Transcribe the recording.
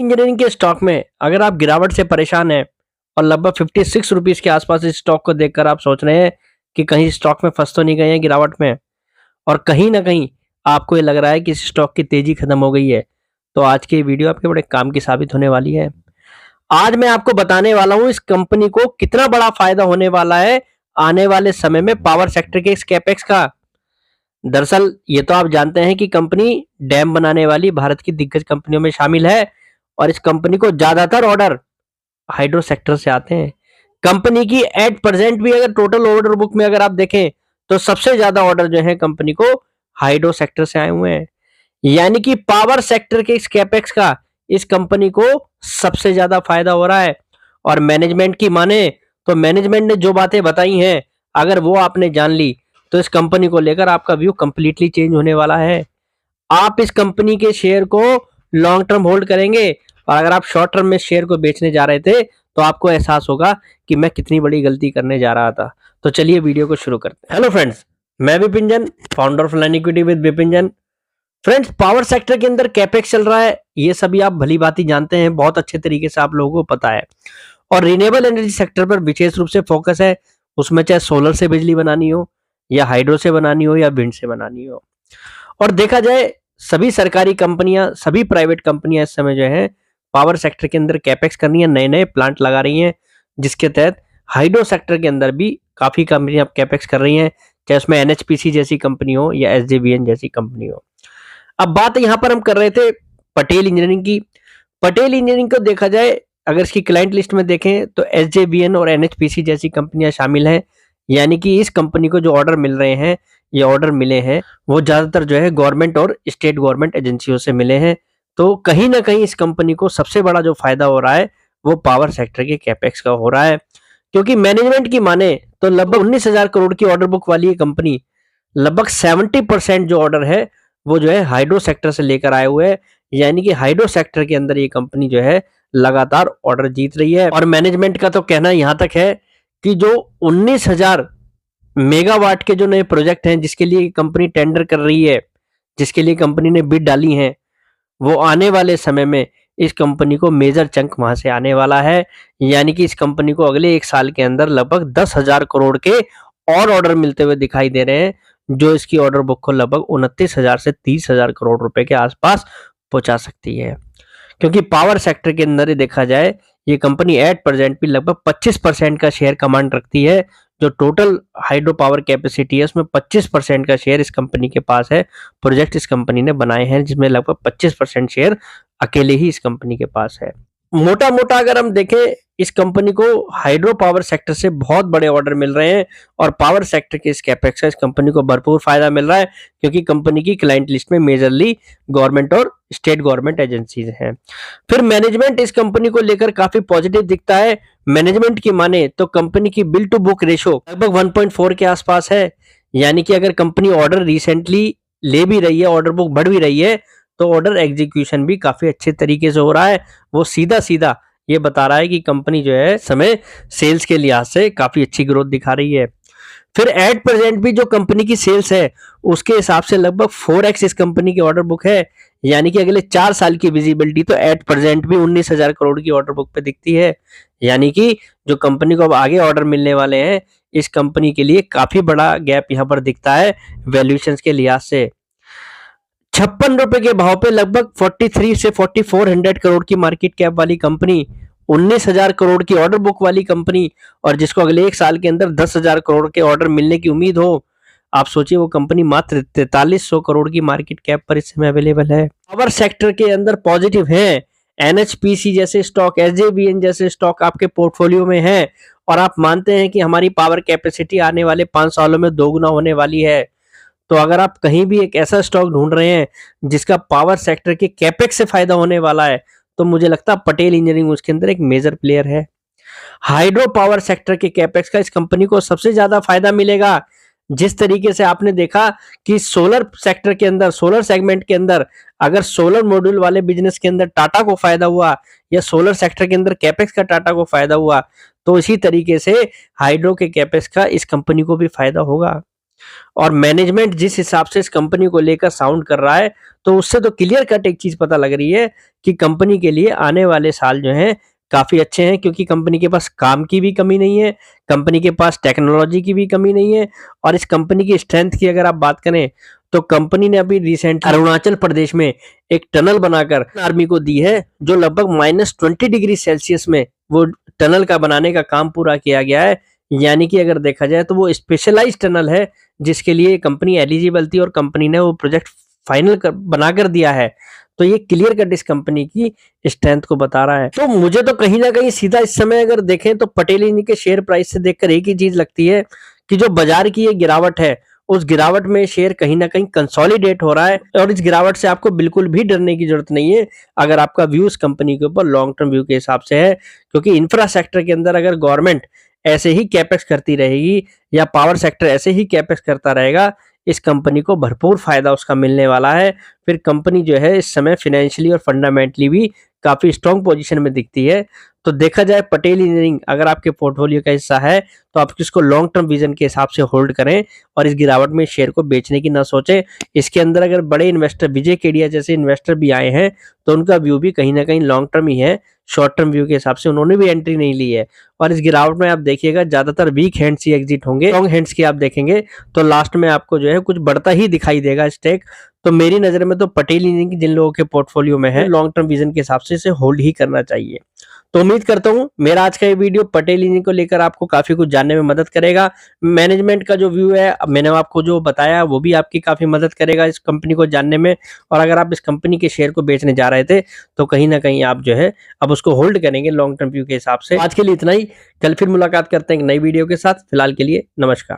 Engineering के stock में अगर आप गिरावट से परेशान हैं और लगभग 56 रुपीस के आसपास इस स्टॉक को देखकर आप सोच रहे हैं कि कहीं स्टॉक में फंस तो नहीं गए हैं गिरावट में, और कहीं ना कहीं आपको ये लग रहा है कि इस स्टॉक की तेजी खत्म हो गई है, तो आज की वीडियो आपके बड़े काम की साबित होने वाली है। आज मैं आपको बताने वाला हूं इस कंपनी को कितना बड़ा फायदा होने वाला है आने वाले समय में पावर सेक्टर के इस कैपेक्स का। दरअसल ये तो आप जानते हैं कि कंपनी डैम बनाने वाली भारत की दिग्गज कंपनियों में शामिल है और इस कंपनी को ज्यादातर ऑर्डर हाइड्रो सेक्टर से आते हैं। कंपनी की एट प्रेजेंट भी अगर टोटल ऑर्डर बुक में अगर आप देखें तो सबसे ज्यादा ऑर्डर जो है कंपनी को हाइड्रो सेक्टर से आए हुए हैं, यानी कि पावर सेक्टर के इस कैपेक्स का इस कंपनी को सबसे ज्यादा फायदा हो रहा है। और मैनेजमेंट की माने तो मैनेजमेंट ने जो बातें बताई हैं अगर वो आपने जान ली तो इस कंपनी को लेकर आपका व्यू कंप्लीटली चेंज होने वाला है। आप इस कंपनी के शेयर को लॉन्ग टर्म होल्ड करेंगे और अगर आप शॉर्ट टर्म में शेयर को बेचने जा रहे थे तो आपको एहसास होगा कि मैं कितनी बड़ी गलती करने जा रहा था। तो चलिए वीडियो को शुरू करते हैं। हेलो फ्रेंड्स, मैं Vipin Jain, founder of learn equity with Vipin Jain. Friends, power sector के अंदर कैपेक्स चल रहा है, ये सभी आप भली भांति जानते हैं, बहुत अच्छे तरीके से आप लोगों को पता है। और रिन्यूएबल एनर्जी सेक्टर पर विशेष रूप से फोकस है, उसमें चाहे सोलर से बिजली बनानी हो या हाइड्रो से बनानी हो या विंड से बनानी हो। और देखा जाए सभी सरकारी कंपनियां, सभी प्राइवेट कंपनियां इस समय जो है पावर सेक्टर के अंदर कैपेक्स कर रही हैं, नए नए प्लांट लगा रही हैं, जिसके तहत हाइड्रो सेक्टर के अंदर भी काफी कंपनियां कैपेक्स कर रही हैं, चाहे उसमें एनएचपीसी जैसी कंपनी हो या एसजेवीएन जैसी कंपनी हो। अब बात यहाँ पर हम कर रहे थे पटेल इंजीनियरिंग की। पटेल इंजीनियरिंग को देखा जाए अगर इसकी क्लाइंट लिस्ट में देखें तो एसजेवीएन और एनएचपीसी जैसी कंपनियां शामिल हैं, यानी कि इस कंपनी को जो ऑर्डर मिल रहे हैं, ये ऑर्डर मिले हैं वो ज्यादातर जो है गवर्नमेंट और स्टेट गवर्नमेंट एजेंसियों से मिले हैं। तो कहीं ना कहीं इस कंपनी को सबसे बड़ा जो फायदा हो रहा है वो पावर सेक्टर के कैपेक्स का हो रहा है, क्योंकि मैनेजमेंट की माने तो लगभग 19,000 करोड़ की ऑर्डर बुक वाली ये कंपनी लगभग 70% जो ऑर्डर है वो जो है हाइड्रो सेक्टर से लेकर आए हुए हैं, यानी कि हाइड्रो सेक्टर के अंदर ये कंपनी जो है लगातार ऑर्डर जीत रही है। और मैनेजमेंट का तो कहना यहां तक है कि जो 19,000 मेगावाट के जो नए प्रोजेक्ट हैं जिसके लिए कंपनी टेंडर कर रही है, जिसके लिए कंपनी ने बिड डाली है, वो आने वाले समय में इस कंपनी को मेजर चंक वहां से आने वाला है, यानी कि इस कंपनी को अगले एक साल के अंदर लगभग 10,000 करोड़ के और ऑर्डर मिलते हुए दिखाई दे रहे हैं, जो इसकी ऑर्डर बुक को लगभग 29,000 से 30,000 करोड़ रुपए के आसपास पहुंचा सकती है। क्योंकि पावर सेक्टर के अंदर ही देखा जाए ये कंपनी एट प्रेजेंट भी लगभग 25% का शेयर कमांड रखती है। जो टोटल हाइड्रो पावर कैपेसिटी है उसमें 25% का शेयर इस कंपनी के पास है। प्रोजेक्ट इस कंपनी ने बनाए हैं जिसमें लगभग 25% शेयर अकेले ही इस कंपनी के पास है। मोटा मोटा अगर हम देखें इस कंपनी को हाइड्रो पावर सेक्टर से बहुत बड़े ऑर्डर मिल रहे हैं और पावर सेक्टर के इस कैपेक्स से इस कंपनी को भरपूर फायदा मिल रहा है, क्योंकि कंपनी की क्लाइंट लिस्ट में मेजरली गवर्नमेंट और स्टेट गवर्नमेंट एजेंसीज हैं। फिर मैनेजमेंट इस कंपनी को लेकर काफी पॉजिटिव दिखता है। मैनेजमेंट की माने तो कंपनी की बिल टू बुक रेशो लगभग 1.4 के आसपास है, यानी कि अगर कंपनी ऑर्डर रिसेंटली ले भी रही है, ऑर्डर बुक बढ़ भी रही है, तो ऑर्डर एग्जीक्यूशन भी काफी अच्छे तरीके से हो रहा है। वो सीधा सीधा ये बता रहा है कि कंपनी जो है समय सेल्स के लिहाज से काफी अच्छी ग्रोथ दिखा रही है। फिर एट प्रेजेंट भी जो कंपनी की सेल्स है उसके हिसाब से लगभग 4x इस कंपनी की ऑर्डर बुक है, यानी कि अगले 4 साल की विजिबिलिटी तो एट प्रेजेंट भी 19,000 करोड़ की ऑर्डर बुक पे दिखती है, यानी कि जो कंपनी को अब आगे ऑर्डर मिलने वाले हैं इस कंपनी के लिए काफी बड़ा गैप यहाँ पर दिखता है वैल्यूएशन के लिहाज से। 56 रुपए के भाव पे लगभग 43 से 4400 करोड़ की मार्केट कैप वाली कंपनी, 19,000 करोड़ की ऑर्डर बुक वाली कंपनी, और जिसको अगले एक साल के अंदर 10,000 करोड़ के ऑर्डर मिलने की उम्मीद हो, आप सोचिए वो कंपनी मात्र 4300 करोड़ की मार्केट कैप पर इस समय अवेलेबल है। पावर सेक्टर के अंदर पॉजिटिव है, एनएचपीसी जैसे स्टॉक, एसजेवीएन जैसे स्टॉक आपके पोर्टफोलियो में है और आप मानते हैं कि हमारी पावर कैपेसिटी आने वाले 5 सालों में दोगुना होने वाली है, तो अगर आप कहीं भी एक ऐसा स्टॉक ढूंढ रहे हैं जिसका पावर सेक्टर के कैपेक्स से फायदा होने वाला है, तो मुझे लगता है पटेल इंजीनियरिंग उसके अंदर एक मेजर प्लेयर है। हाइड्रो पावर सेक्टर के कैपेक्स का इस कंपनी को सबसे ज्यादा फायदा मिलेगा। जिस तरीके से आपने देखा कि सोलर सेक्टर के अंदर, सोलर सेगमेंट के अंदर अगर सोलर मॉड्यूल वाले बिजनेस के अंदर टाटा को फायदा हुआ या सोलर सेक्टर के अंदर कैपेक्स का टाटा को फायदा हुआ, तो इसी तरीके से हाइड्रो के कैपेक्स का इस कंपनी को भी फायदा होगा। और मैनेजमेंट जिस हिसाब से इस कंपनी को लेकर साउंड कर रहा है, तो उससे तो क्लियर कट एक चीज़ पता लग रही है कि कंपनी के लिए आने वाले साल जो हैं काफ़ी अच्छे हैं, क्योंकि कंपनी के पास काम की भी कमी नहीं है, कंपनी के पास टेक्नोलॉजी की भी कमी नहीं है। और इस कंपनी की स्ट्रेंथ की अगर आप बात करें, तो कंपनी ने अभी रिसेंटली अरुणाचल प्रदेश में एक टनल बनाकर आर्मी को दी है, जो लगभग -20 डिग्री सेल्सियस में वो टनल का बनाने का काम पूरा किया गया है। यानी कि अगर देखा जाए तो वो स्पेशलाइज्ड टनल है, जिसके लिए कंपनी एलिजिबल थी और कंपनी ने वो प्रोजेक्ट फाइनल बनाकर दिया है। तो ये क्लियर कट इस कंपनी की स्ट्रेंथ को बता रहा है। तो मुझे तो कहीं ना कहीं सीधा इस समय अगर देखें तो पटेल इंजीनियरिंग के शेयर प्राइस से देखकर एक ही चीज लगती है कि जो बाजार की ये गिरावट है, उस गिरावट में शेयर कहीं ना कहीं कंसोलिडेट हो रहा है। और इस गिरावट से आपको बिल्कुल भी डरने की जरूरत नहीं है, अगर आपका व्यू इस कंपनी के ऊपर लॉन्ग टर्म व्यू के हिसाब से है। क्योंकि इंफ्रास्ट्रक्चर के अंदर अगर गवर्नमेंट ऐसे ही कैपेक्स करती रहेगी, या पावर सेक्टर ऐसे ही कैपेक्स करता रहेगा, इस कंपनी को भरपूर फायदा उसका मिलने वाला है। फिर कंपनी जो है इस समय फाइनेंशियली और फंडामेंटली भी काफी स्ट्रॉन्ग पोजीशन में दिखती है। तो देखा जाए पटेल इंजीनियरिंग अगर आपके पोर्टफोलियो का हिस्सा है, तो आप इसको लॉन्ग टर्म विजन के हिसाब से होल्ड करें और इस गिरावट में शेयर को बेचने की ना सोचें। इसके अंदर अगर बड़े इन्वेस्टर विजय केडिया जैसे इन्वेस्टर भी आए हैं, तो उनका व्यू भी कहीं ना कहीं लॉन्ग टर्म ही है, शॉर्ट टर्म व्यू के हिसाब से उन्होंने भी एंट्री नहीं ली है। और इस गिरावट में आप देखिएगा ज्यादातर वीक हैंड्स ही एग्जिट होंगे, स्ट्रॉन्ग हैंड्स की आप देखेंगे तो लास्ट में आपको जो है कुछ बढ़ता ही दिखाई देगा स्टेक। तो मेरी नजर में तो पटेल इंजीनियरिंग जिन लोगों के पोर्टफोलियो में है, लॉन्ग टर्म विजन के हिसाब से इसे होल्ड ही करना चाहिए। तो उम्मीद करता हूं मेरा आज का ये वीडियो पटेल इंजीनियरिंग को लेकर आपको काफी कुछ जानने में मदद करेगा। मैनेजमेंट का जो व्यू है, मैंने आपको जो बताया वो भी आपकी काफी मदद करेगा इस कंपनी को जानने में। और अगर आप इस कंपनी के शेयर को बेचने जा रहे थे, तो कहीं ना कहीं आप जो है अब उसको होल्ड करेंगे लॉन्ग टर्म व्यू के हिसाब से। आज के लिए इतना ही, कल फिर मुलाकात करते हैं एक नई वीडियो के साथ। फिलहाल के लिए नमस्कार।